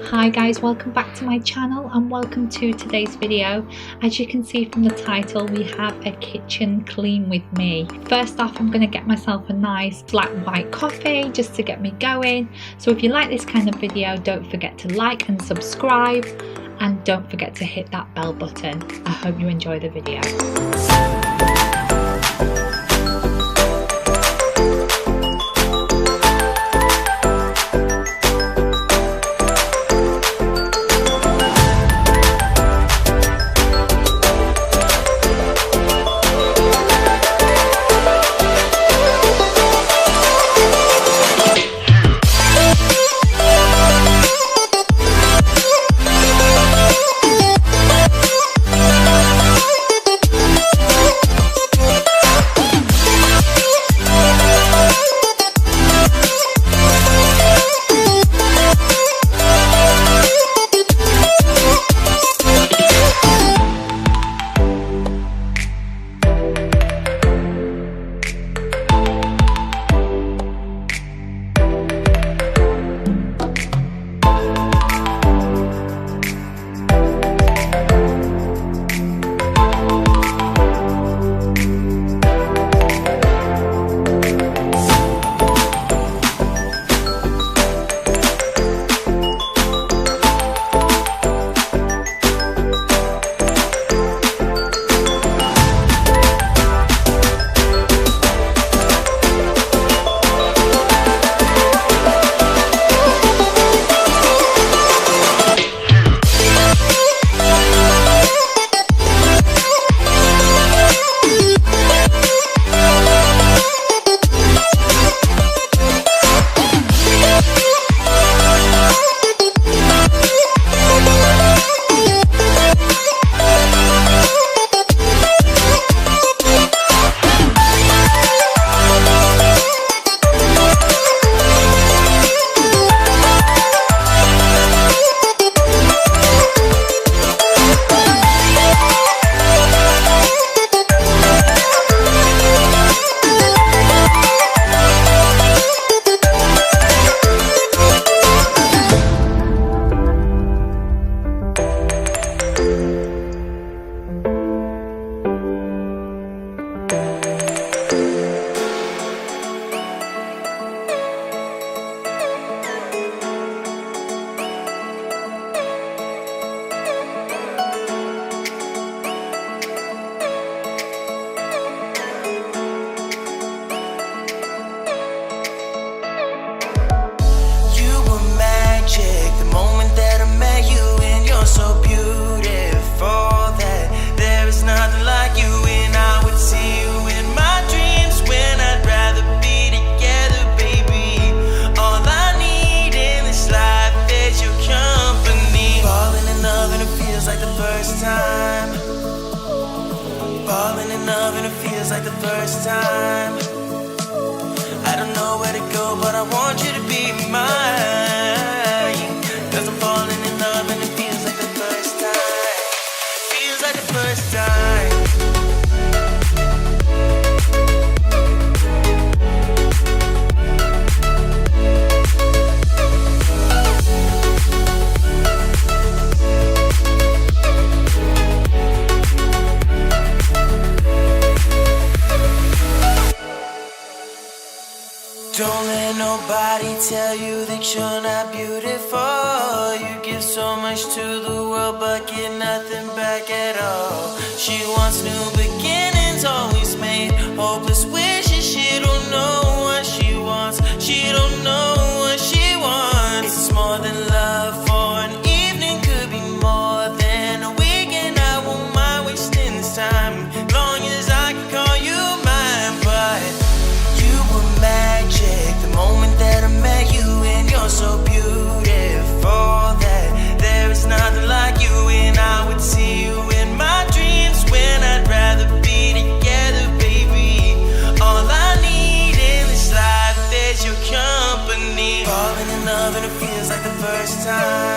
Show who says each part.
Speaker 1: Hi guys, welcome back to my channel and welcome to today's video. As you can see from the title, we have a kitchen clean with me. First off, I'm going to get myself a nice black white coffee just to get me going. So if you like this kind of video, don't forget to like and subscribe, and don't forget to hit that bell button. I hope you enjoy the video.
Speaker 2: Falling in love and it feels like the first time. I don't know where to go, but I want you to be mine. 'Cause I'm falling in love and it feels like the first time. Feels like the first time. Don't let nobody tell you that you're not beautiful. You give so much to the world but get nothing back at all. She wants new beginnings, always made hopeless wishes. She don't know what she wants. She don't know what she wants. It's more than love for an evening, could be more than a weekend. I won't mind wasting this time, long as I can call you mine. But you were magic the moment that I met you, and you're so beautiful that there is nothing like you. And I would see you in my dreams when I'd rather be together, baby. All I need in this life is your company. Falling in love and it feels like the first time.